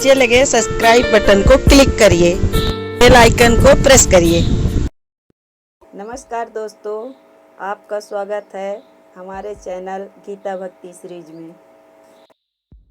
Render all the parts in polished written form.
नीचे लगे subscribe button को क्लिक करिए, बेल आइकन को प्रेस करिए। नमस्कार दोस्तों, आपका स्वागत है हमारे चैनल गीता भक्ति सीरीज में।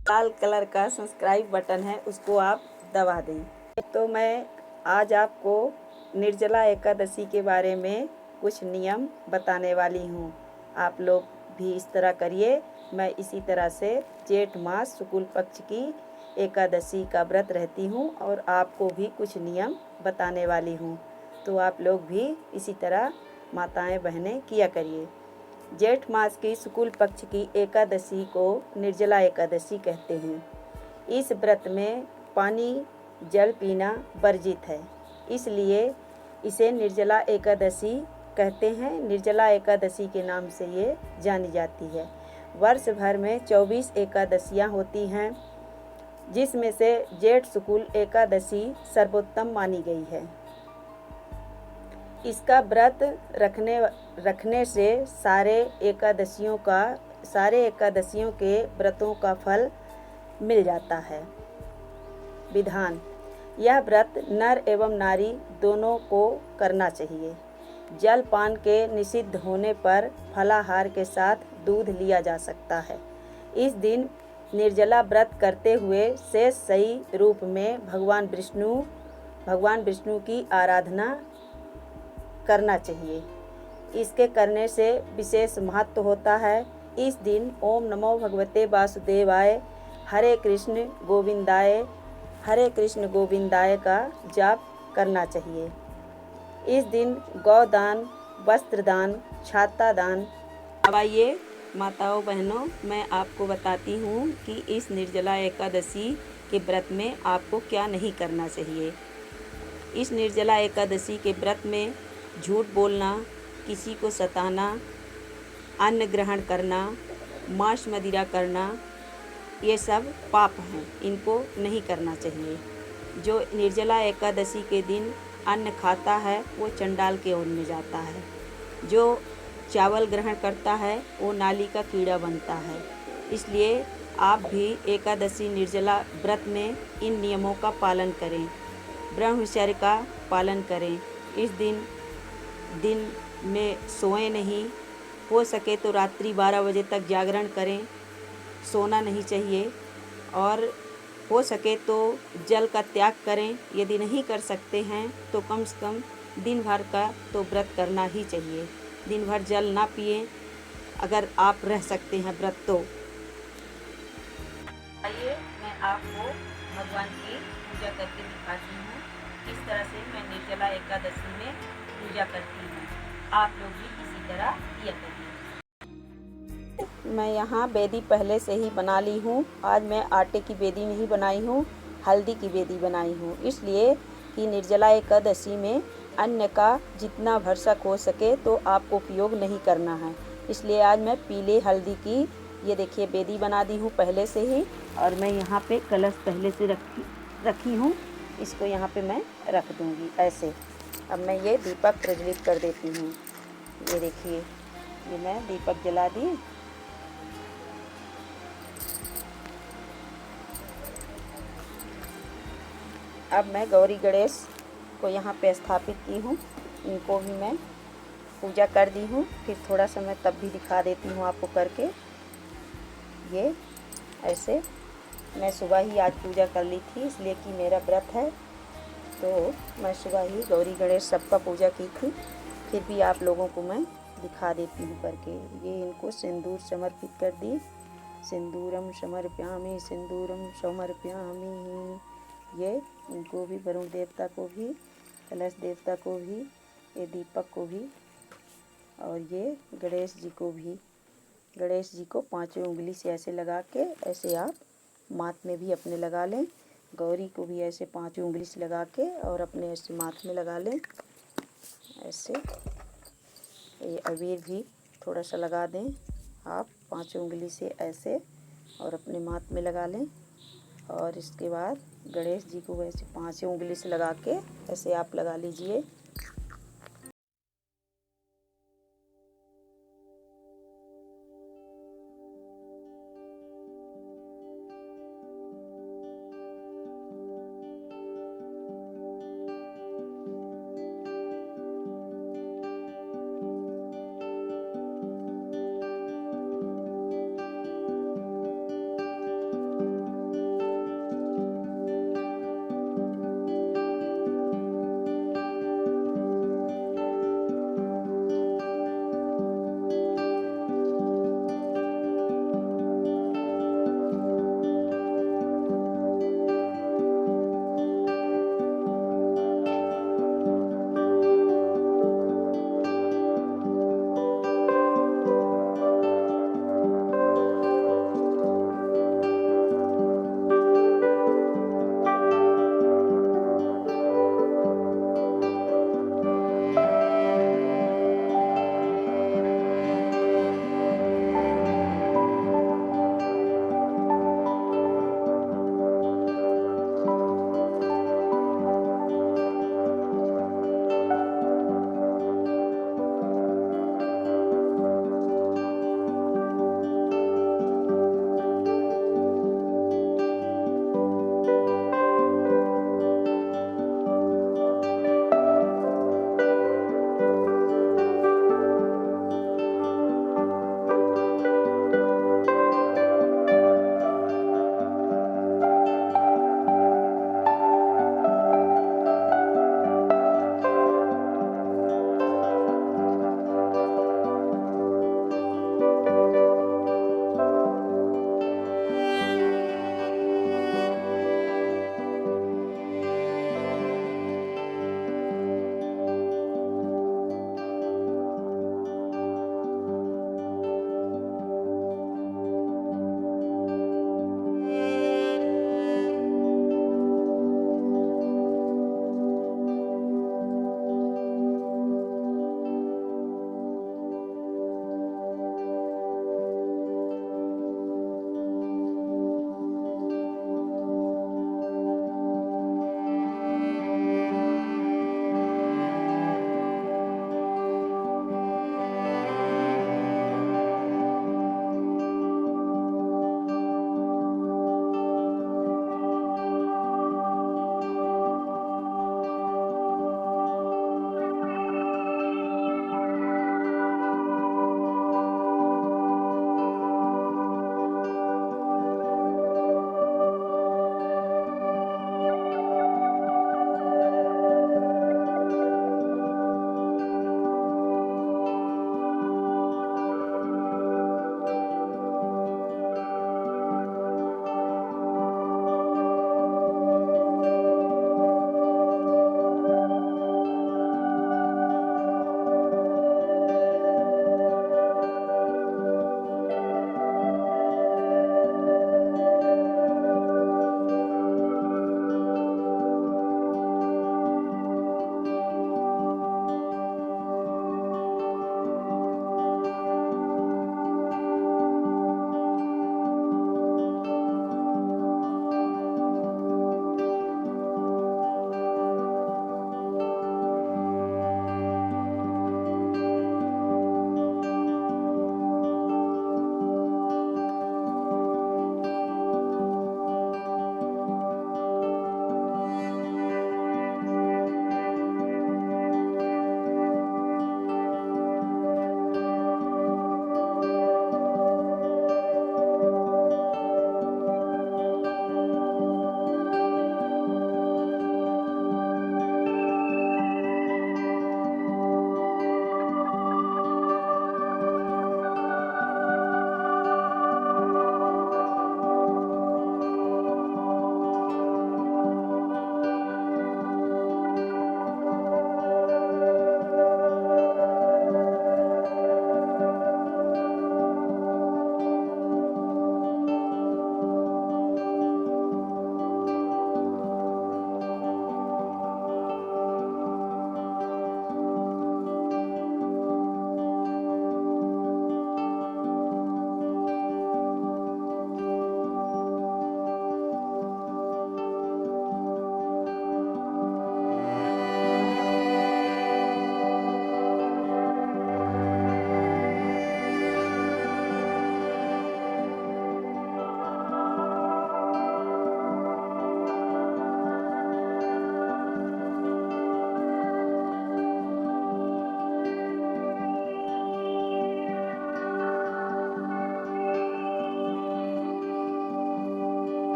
लाल कलर का सब्सक्राइब बटन है, उसको आप दबा दें। तो मैं आज आपको निर्जला एकादशी के बारे में कुछ नियम बताने वाली हूँ। आप लोग भी इस तरह करिए। मैं इसी तरह से जेठ मास शुक्ल पक्ष की एकादशी का व्रत रहती हूँ और आपको भी कुछ नियम बताने वाली हूँ। तो आप लोग भी इसी तरह माताएं बहनें किया करिए। जेठ मास की शुक्ल पक्ष की एकादशी को निर्जला एकादशी कहते हैं। इस व्रत में पानी जल पीना वर्जित है, इसलिए इसे निर्जला एकादशी कहते हैं। निर्जला एकादशी के नाम से ये जानी जाती है। वर्ष भर में 24 एकादशियाँ होती हैं, जिसमें से जेठ शुक्ल एकादशी सर्वोत्तम मानी गई है। इसका व्रत रखने से सारे एकादशियों के व्रतों का फल मिल जाता है। विधान: यह व्रत नर एवं नारी दोनों को करना चाहिए। जल पान के निषिद्ध होने पर फलाहार के साथ दूध लिया जा सकता है। इस दिन निर्जला व्रत करते हुए शेष सही रूप में भगवान विष्णु की आराधना करना चाहिए। इसके करने से विशेष महत्व होता है। इस दिन ओम नमो भगवते वासुदेवाय हरे कृष्ण गोविंदाय का जाप करना चाहिए। इस दिन गौदान, वस्त्रदान, छाता दान। अब आइए माताओं बहनों, मैं आपको बताती हूँ कि इस निर्जला एकादशी के व्रत में आपको क्या नहीं करना चाहिए। इस निर्जला एकादशी के व्रत में झूठ बोलना, किसी को सताना, अन्न ग्रहण करना, मांस मदिरा करना, ये सब पाप हैं। इनको नहीं करना चाहिए। जो निर्जला एकादशी के दिन अन्न खाता है वो चंडाल के ओर में जाता है। जो चावल ग्रहण करता है वो नाली का कीड़ा बनता है। इसलिए आप भी एकादशी निर्जला व्रत में इन नियमों का पालन करें। ब्रह्मचर्य का पालन करें। इस दिन में सोएं नहीं। हो सके तो रात्रि 12 बजे तक जागरण करें। सोना नहीं चाहिए। और हो सके तो जल का त्याग करें। यदि नहीं कर सकते हैं तो कम से कम दिन भर का तो व्रत करना ही चाहिए। दिन भर जल ना पिए अगर आप रह सकते हैं व्रत तो। आइए मैं आपको भगवान की पूजा करके दिखाती हूँ। किस तरह से मैं निर्जला एकादशी में पूजा करती हूँ। आप लोग भी इसी तरह किया करिए। मैं यहाँ बेदी पहले से ही बना ली हूँ। आज मैं आटे की बेदी नहीं बनाई हूँ, हल्दी की बेदी बनाई हूँ। इसलिए कि निर्जला एकादशी में अन्न का जितना भरसक हो सके तो आपको उपयोग नहीं करना है। इसलिए आज मैं पीले हल्दी की ये देखिए बेदी बना दी हूँ पहले से ही। और मैं यहाँ पे कलश पहले से रखी हूँ। इसको यहाँ पे मैं रख दूँगी ऐसे। अब मैं ये दीपक प्रज्वलित कर देती हूँ। ये देखिए, ये मैं दीपक जला दी। अब मैं गौरी गणेश को यहाँ पे स्थापित की हूँ। इनको भी मैं पूजा कर दी हूँ। फिर थोड़ा सा मैं तब भी दिखा देती हूँ आपको करके। ये ऐसे मैं सुबह ही आज पूजा कर ली थी, इसलिए कि मेरा व्रत है तो मैं सुबह ही गौरी गणेश सबका पूजा की थी। फिर भी आप लोगों को मैं दिखा देती हूँ करके। ये इनको सिंदूर समर्पित कर दी। सिंदूरम समर्पयामि, सिंदूरम समर्पयामि। ये इनको भी, वरुण देवता को भी, कलश देवता को भी, ये दीपक को भी, और ये गणेश जी को भी। गणेश जी को पांचों उंगली से ऐसे लगा के ऐसे आप माथ में भी अपने लगा लें। गौरी को भी ऐसे पांचों उंगली से लगा के और अपने ऐसे माथ में लगा लें ऐसे। ये अबीर भी थोड़ा सा लगा दें आप पांचों उंगली से ऐसे और अपने माथ में लगा लें। और इसके बाद गणेश जी को वैसे पांचों उंगली से लगा के ऐसे आप लगा लीजिए।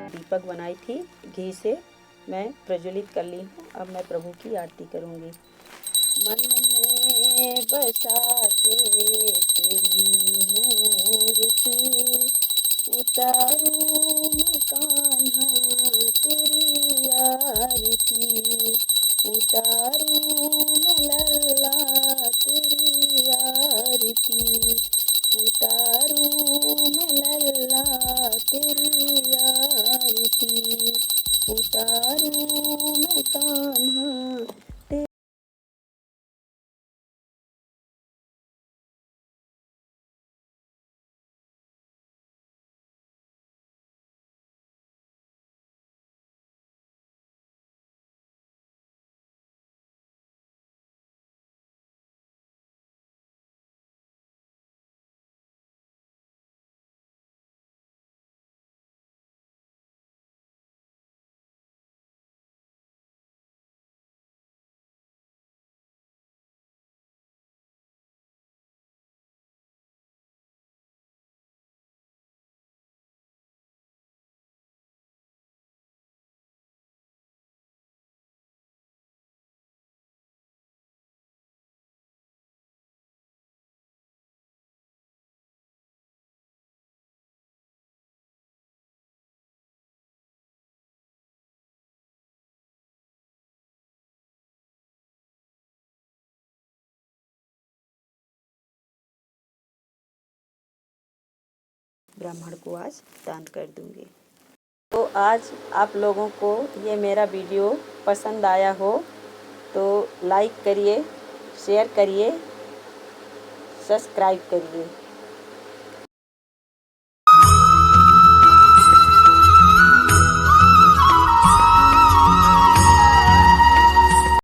दीपक बनाई थी घी से मैं प्रज्वलित कर ली हूँ। अब मैं प्रभु की आरती करूँगी। मन में बसा के तेरी मूर्ति उतारूं मैं कान्हा तेरी आरती, उतारूं मैं लल्ला तेरी आरती, उतारूं मैं लल्ला तेरी आरती, उतारूं मैं कान्हा तेरी। ब्राह्मण को आज दान कर दूंगी। तो आज आप लोगों को ये मेरा वीडियो पसंद आया हो तो लाइक करिए, शेयर करिए, सब्सक्राइब करिए।